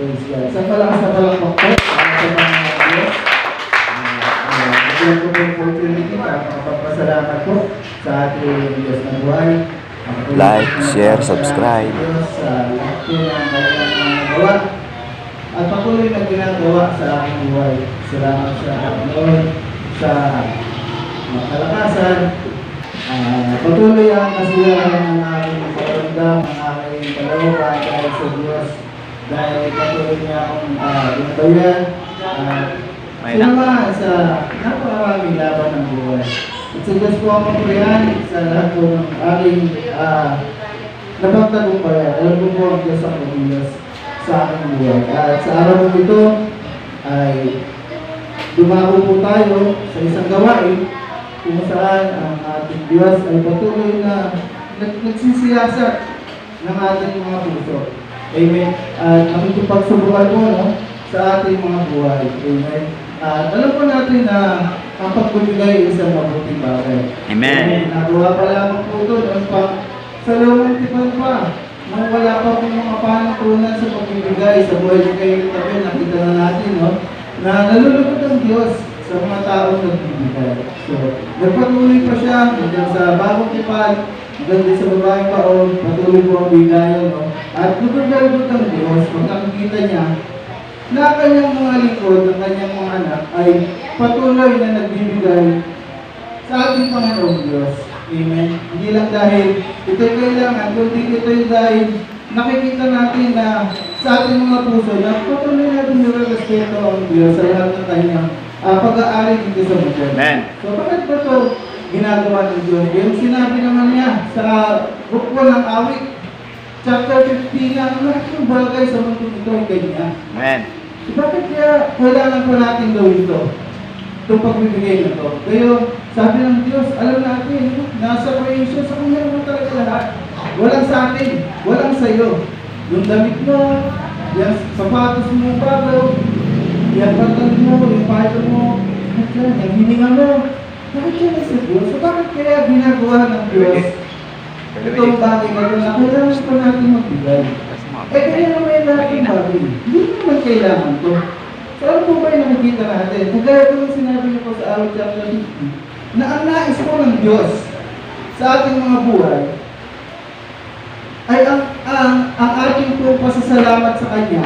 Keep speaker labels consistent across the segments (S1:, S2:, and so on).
S1: Praise God. Sa malakas na palakpak po, sa mga Diyos. Nagkaroon ko po yung opportunity para makapagpasalamat po sa ating Diyos na buhay.
S2: Like, share, subscribe.
S1: Sa lahat po ng kanyang mga nagawa. At patuloy na ginagawa sa aking buhay. Salamat sa Panginoon, sa kalakasan. Patuloy ang kasiyahan ng aking pakiramdam, ang aking kalooban dahil sa Diyos. Dahil patuloy niya akong ginabayan. Sinama sa napakaraming laban ng buhay. At sa Diyos po ang kapurihan sa lahat po ng aking napagtagumpayan. Alam po po ang Diyos ang kumilos sa aking buhay. At sa araw ng ito ay dumako po tayo sa isang gawain kung saan ang ating Diyos ay patuloy na nagsisiyasat ng ating mga puso. Amen. At makikipagsubukan po sa ating mga buhay. Amen. At alam po natin na ang pagbibigay ay isang mabuting bagay.
S2: Amen.
S1: Nagawa pa lamang po ito ng sa lumang tipan pa. Nung wala pa po mga panatunan sa pagbibigay sa buhay ni kayo tabi, nakita na natin na nalulugod ang Diyos sa mga taong nagbibigay. So, nagpatuloy pa siya hanggang sa bagong tipan, hanggang din sa babaeng paon, patuloy po ang bigayan. At lugod-lugod ang Diyos, pag nakikita niya na kanyang mga likod, ang kanyang mga anak ay patuloy na nagbibigay sa ating Panginoong Diyos. Amen. Hindi lang dahil ito'y kailangan, kundi ito'y dahil nakikita natin na sa ating mga puso na patuloy natin nirerespeto ang Diyos sa lahat ng kanyang pag-aari dito sa mundo.
S2: Amen.
S1: So bakit ba ito ginagawa ng Diyos? Yung sinabi naman niya sa book ng Awit, chapter 15 na lahat ng bagay sa mundo ito ay kanya.
S2: Amen.
S1: So, bakit kaya kailangan pa natin gawin ito? Itong pagbibigay na ito. Kaya sabi ng Diyos, alam natin, nasa creation, sa kanya naman talaga lahat. Walang sa atin, walang sa iyo. Yung damit mo, yung sapatos mo bago, yung pantang mo, yung payo mo, yung hininga mo, bakit yan sa Diyos? So bakit kaya ginagawa ng Diyos itong bagay na ito na kailangan pa natin magbigay? Kaya naman natin bagay. Hindi naman kailangan ito. So ano po ba yung nakikita natin? Kagaya ko yung sinabi niyo po sa Awit chapter 50, na ang nais po ng Diyos sa ating mga buhay ay ang ating po pasasalamat sa Kanya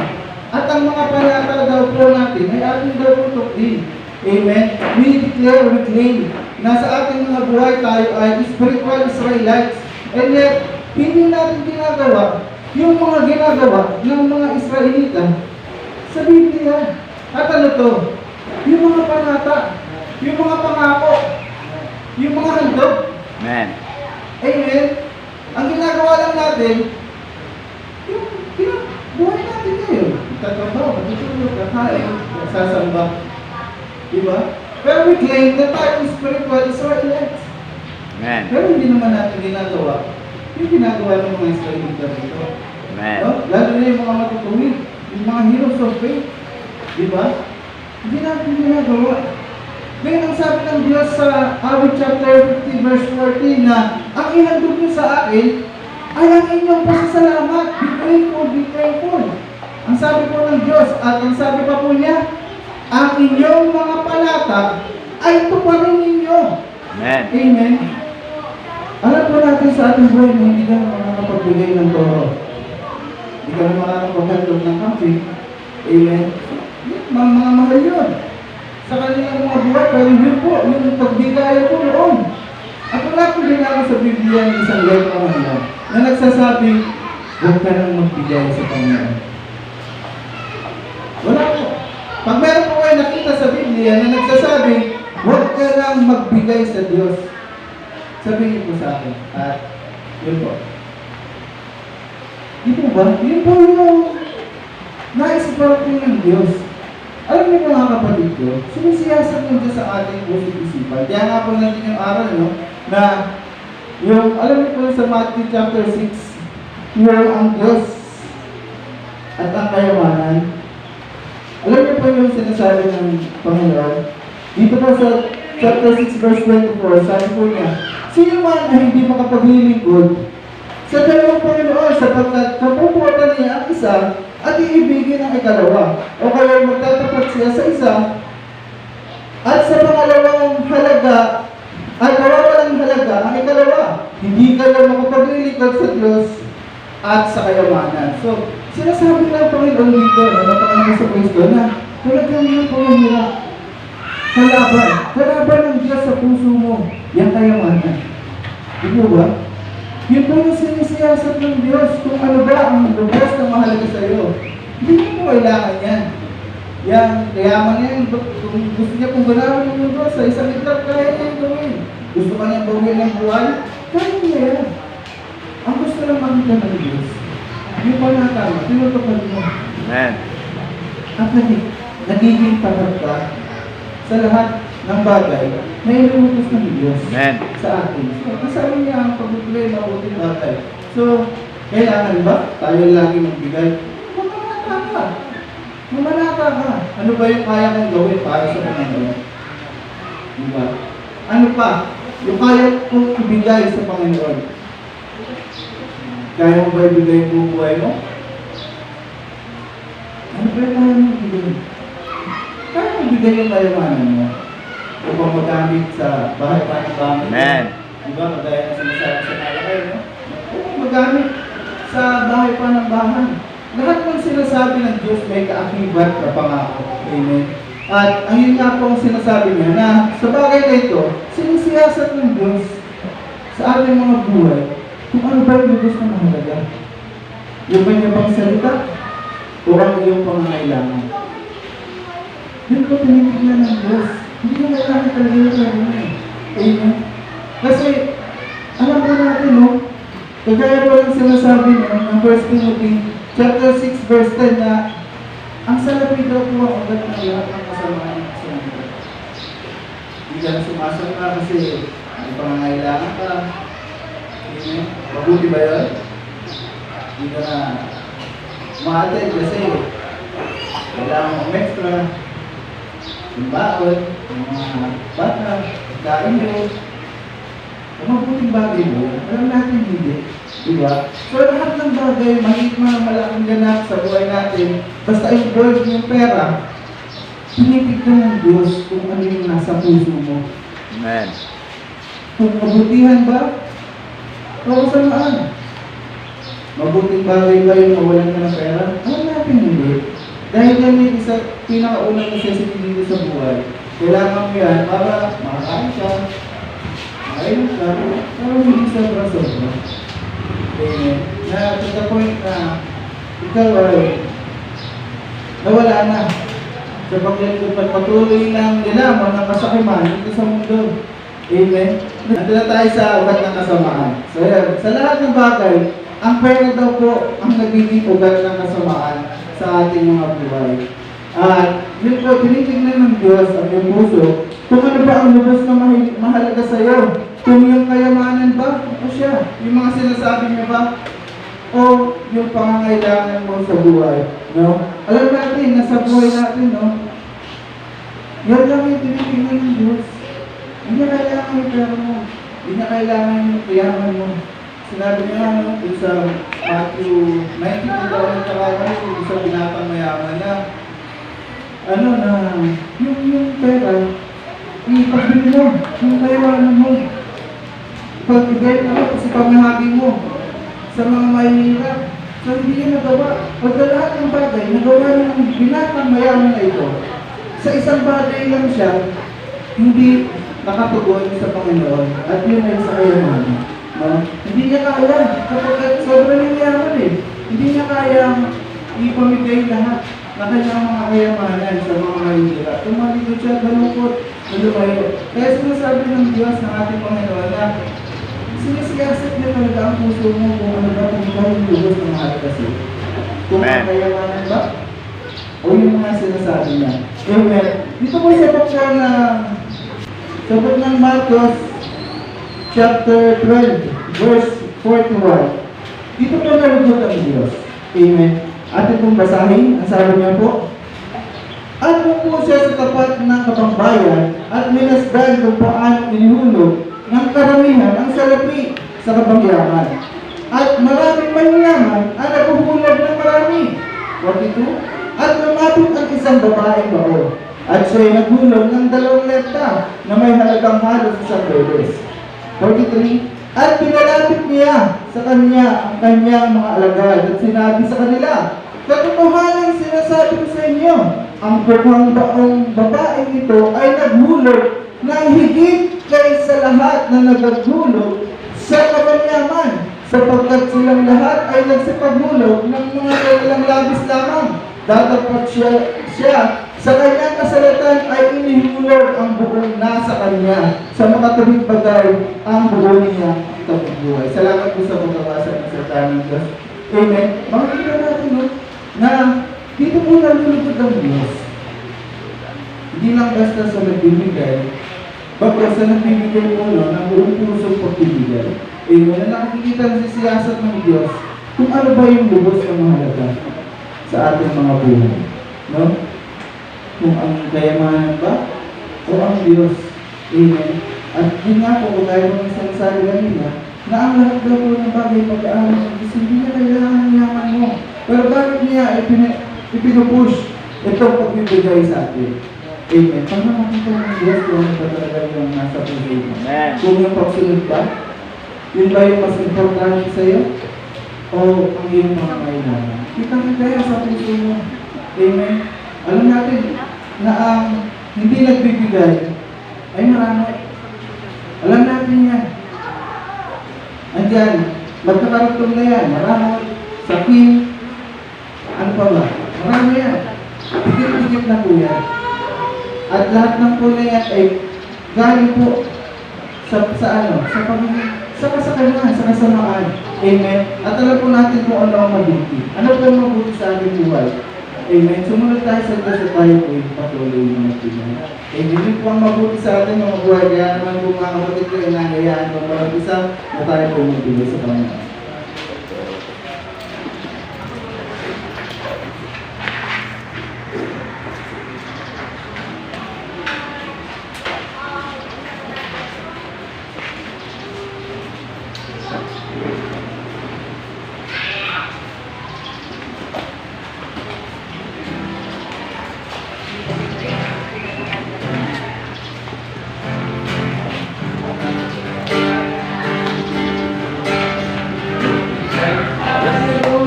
S1: at ang mga panata daw po natin ay ating daw po tuktin. Amen? We declare, we claim na sa ating mga buhay tayo ay spiritual Israelites, and yet hindi natin ginagawa yung mga ginagawa ng mga Israelita sa Biblia. At ano to? Yung mga panata, yung mga pangako, yung mga handog.
S2: Amen.
S1: Amen. Ang ginagawa lang natin, yung buhay natin ngayon. Tatrabaho, matutulog, kakain, sasamba. Diba? Pero we claim na tayo spiritual Israelites.
S2: Amen.
S1: Pero hindi naman natin ginagawa yung ginagawa ng mga Israelita dito.
S2: Amen.
S1: No? Lalo na yung mga matutuwid, yung mga heroes of faith. Diba? Hindi natin ginagawa. Ngayon ang sabi ng Diyos sa Awit chapter 50 verse 14 na ang ihandog niyo sa akin ay ang inyong pasasalamat. Be grateful, be thankful. Ang sabi po ng Diyos at ang sabi pa po niya, ang inyong mga palata ay tuparin ninyo.
S2: Amen.
S1: Amen. Alam po natin sa ating buhay na hindi ka makakapagbigay ng toro. Hindi ka makakapaghandog ng kape. Amen. Mga mahal yun sa kanilang mga buhay, pero yun po, yung pagbigay po noon. At wala po din ako sa Biblia ng isang letra na nagsasabi, huwag ka nang magbigay sa Panginoon. Wala po. Pag meron po kayo nakita sa Biblia na nagsasabi, huwag ka nang magbigay sa Diyos, sabihin po sa akin. At yun po. Di po ba? Yun po yung naisipatin ng Diyos. Alam niyo mga kapatid ko, sumisiyasat ng Diyos sa ating puso't isipan. Kaya nga po natin yung aral, na yung, alam niyo po sa Matthew chapter 6, yung ang Diyos at ang kayamanan. Alam niyo po yung sinasabi ng Panginoon. Dito po sa chapter 6 verse 24, sabi po niya, sino man ay hindi makapaglilingkod sa dalawang Panginoon sapagkat kapuputan niya ang isa at iibigin ang ikalawa. O kaya magtatapat siya sa isa, at sa pangalawang halaga, at nawawalang halaga ang ikalawa. Hindi ka lang makapaglilingkod sa Diyos at sa kayamanan. So, sinasabi ng Panginoon dito, Panginoon sa Kristo na talagang yung pumahirap. Kalaban ng Diyos sa puso mo, yung kayamanan. Di ba? Yun po yung sinisiyasat ng Diyos kung ano ba ang lubos na mahalaga sa iyo. Hindi mo po kailangan yan. Yang kayaman yan, kung gusto niya pong ganawan ng mundo sa isang itlap, kaya niya yung gawin. Gusto ka niyang bawiin ng buhay, kaya niya yan. Ang gusto lang makita ng Diyos, yung panatama, tinutupad mo.
S2: Amen.
S1: At nagiging tapat ka sa lahat ng bagay na inuutos ng Diyos
S2: Amen.
S1: sa atin. So, kasama niya ang pag-uplay na mabuting bagay. So, kailangan ba tayo lagi magbigay? Mamanata ka. Mamanata ka. Ano ba yung kaya kong gawin para sa Panginoon? Diba? Ano pa? Yung kaya kong ibigay sa Panginoon. Kaya mo ba ibigay yung buhay mo? Ano ba yung kaya mong ibigay? Kaya mo ibigay yung kayamanan mo? Upang magamit sa bahay pa ng bahay.
S2: Amen.
S1: Diba? Magaya na sinasabi sa nalakay, no? Upang magamit sa bahay pa ng bahay. Lahat ng sinasabi ng Diyos may kaakibat na pangako. Amen. At ang yun nga po ang sinasabi niya na sa bagay na ito, sinisiyasat ng Diyos sa ating mga buhay kung ano ba yung Diyos na mahalaga. Yung ba niya bang salita o ang iyong pangangailangan. Yun po tinitignan ng Diyos. Hindi na kailangan talaga yung sarili. Amen. Kasi, alam po natin, no? Kagaya po lang sinasabi ng 1 Timothy chapter 6 verse 10 na ang salapi daw po ang ugat ng lahat ng kasamaan ng kasalanan. Hindi ka na sumasama kasi may pangangailangan ka. Amen. Mabuti ba yun? Hindi ka na ma-attend kasi kailangan mo extra. Yung baon, yung mga bata, kain nyo. Kung mabuting bagay mo, alam natin hindi. Diba? So lahat ng bagay, maliit man ang malaking ganap sa buhay natin, basta involved yung pera, tinitignan ng Diyos kung ano yung nasa puso mo.
S2: Amen.
S1: Kung kabutihan ba, o kasamaan. Mabuting bagay ba yung mawalan ka ng pera? Alam natin hindi. Dahil yan yung isa pinakaunang necessity dito sa buhay. Kailangan mo yan para makakain ka, makainom ka, pero hindi sobra-sobra. Amen. Na to the point na ikaw ay nawala na sa pagpatuloy ng nilamon ng kasakiman dito sa mundo. Amen. Nandito na tayo sa ugat ng kasamaan. So yan, sa lahat ng bagay, ang pera daw po ang nagiging ugat ng kasamaan sa ating mga buhay. At yun po, tinitignan ng Diyos ang iyong puso kung ano ba ang lubos na mahalaga sa iyo. Kung yung kayamanan ba o siya, yung mga sinasabi niya ba o yung pangangailangan mo sa buhay. No? Alam natin, nasa buhay natin, no? Yan lang yung tinitignan ng Diyos. Hindi niya kailangan yung pera mo. Hindi niya kailangan yung kayaman mo. Sinabi niya nga, no, sa Matthew 19, ang kawalan ko, sa binatang mayaman na ano na, yung pera, ipagbili mo, yung kayawanan mo. Pag-ibig mo, kasi pamahagi mo sa mga mahihirap. So hindi niya nagawa. Pagka lahat ng bagay, nagawa niya ng binatang mayaman na ito. Sa isang bagay lang siya, hindi nakatugon sa Panginoon. At yun ay sa kayamanan. No? Hindi niya kaya. Kapag sobrang yaman eh. Hindi niya kaya ipamigay lahat na kanyang mga kayamanan sa mga mahihirap. Tumalikod siya, malungkot, malumayo. Kaya sinasabi ng Diyos ng ating Panginoon na sinisiyasat niya talaga ang puso mo kung ano ba kung ikaw yung lubos ng mahalaga sa'yo. Kung ang kayamanan ba? O yung mga sinasabi niya. Amen. Dito po sa book ng Marcos chapter 12 verse 41. Dito po nalugot ang Diyos. Amen. Atin pong basahin, ang sabi niya po, at po siya sa tapat ng kapambayan at minasdan kung paano inihulog ng karamihan ang salapi sa kabangyaman. At maraming mayayaman ang naguhulog ng marami. 42. At lumapit ang isang babaeng bao. At siya'y naghulog ng 2 lepta na may halagang halos isang beses. 43. At pinalapit niya sa kanya ang kanyang mga alagad at sinabi sa kanila, katotohanan sinasabi ko sa inyo, ang bukang baong babaeng ito ay naghulog ng higit kaysa lahat na naghaghulog sa kabanyaman, sapagkat silang lahat ay nagsipaghulog ng mga kailang labis lamang. Datapot siya sa kanyang kasalatan ay inihulog ang buong nasa kanya. Sa makatuwid bagay, ang buong niya ang tapubuhay. Salamat po sa pagkawasan ng salita ng Diyos. Amen. Makikita natin na dito po nalulugod ang Diyos. Hindi lang basta sa nagbibigay, bagay sa nagbibigay po ng buong pusong pagbibigay. Amen. Na nakikita ng siyasat ng Diyos kung ano ba yung lubos na mahalaga sa ating mga buhay. No? Kung ang kayamanan ba o ang Diyos. Amen. At yun nga po, kung tayo mga sinasabi kanina, na ang lahat daw po ng bagay pag-aaral ng Diyos, hindi niya kailangan ng yaman mo. Pero bakit niya ipinupush itong pagbibigay sa atin? Amen. Pag nakakita ng Diyos, kung ano ba talaga yung nasa puso mo.
S2: Amen.
S1: Kung yung pagsunod ba, yun ba yung mas importante sa'yo? O ang iyong mga kailangan? Kita-kita yan sa puso mo. Amen. Alam natin na ang hindi nagbibigay ay marami. Alam natin yan. Andyan, magkakarugtong na yan. Marami, sakit, ano pa ba? Marami yan. Higit-higit na po yan. At lahat ng po na yan ay galing po sa kasalanan, sa kasamaan. Amen. At alam po natin kung ano ang mabuti. Ano po ang mabuti sa ating buhay? Amen. Sumunod tayo sa Diyos at tayo po yung patuloy na magpinay. Amen. Yun po ang mabuti sa ating mga buhay. Kaya naman po mga kapatid ko, inahayaan ko parang isa na tayo po magpinay sa Panginoon.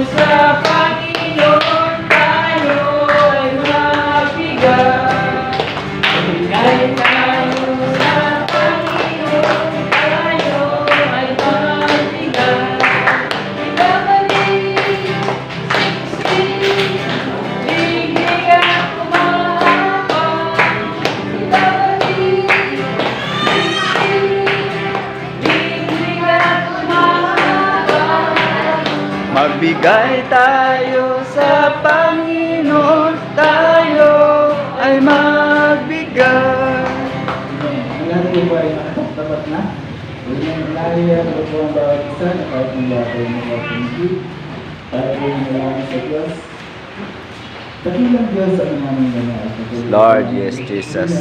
S3: Sa Panginoon tayo ay mabigat. Kahit tayo sa Panginoon tayo ay mabigat. Ibabalik, siksik, liglig at kumapang. Ibabalik, siksik, liglig at kumapang.
S2: Magbigay tayo sa Panginoon, tayo ay magbigay.
S1: Lahat po ba ay nakatapat na? Amen. Nalaya ko po ang bawat isa na kahit ng batay ng kapatid. Tayo po yung nalaman sa Diyos. Dakilang Diyos ang aming ganyan.
S2: Lord, yes, Jesus.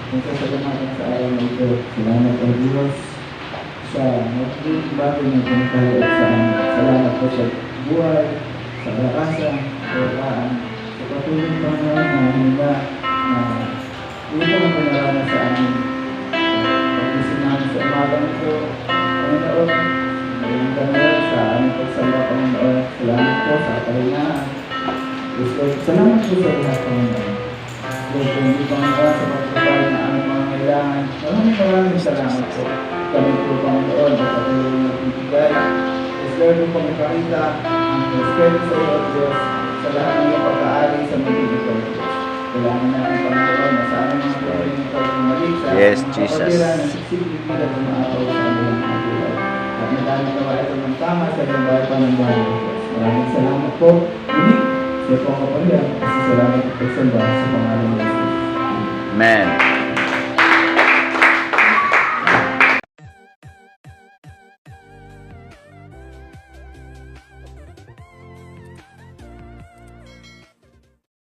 S1: Kung sasalamatan sa araw na ito, salamat ang Diyos sa magiging bagay na pinagkala sa amin. Salamat po sa buhay, sa kalakasan, sa kalaan, sa patuloy pa na hinga na ito ang pinaranas sa amin. Pag-isip namin sa umagang ito, Panginoon, maging kanal sa aming pagsamba, Panginoon. Salamat po sa kalingaan. Yes, Lord, salamat po sa lahat, Panginoon. Lord, kung hindi Panginoon sa pagpapalin na aming mga kailangan, maraming salamat po. Kami po, Panginoon, at patuloy na bibigay. Yes, Lord, kung pagkakita ang respeto sa iyo, Diyos, sa lahat ng iyong pagkaali sa mundo ito. Kailangan natin, Panginoon, na sa aming mga buhay ng pagmamalik sa
S2: Yes,
S1: mga
S2: Jesus.
S1: kapatiran na siksipin nila sa mga araw sa aming mga buhay. At nadamit naman ito ng tama sa iyong bahay pa ng bahay ng Diyos. Maraming salamat po. Hindi, sa iyong kapalian, kasi salamat at pagsamba sa pangalan ng Jesus.
S2: Amen.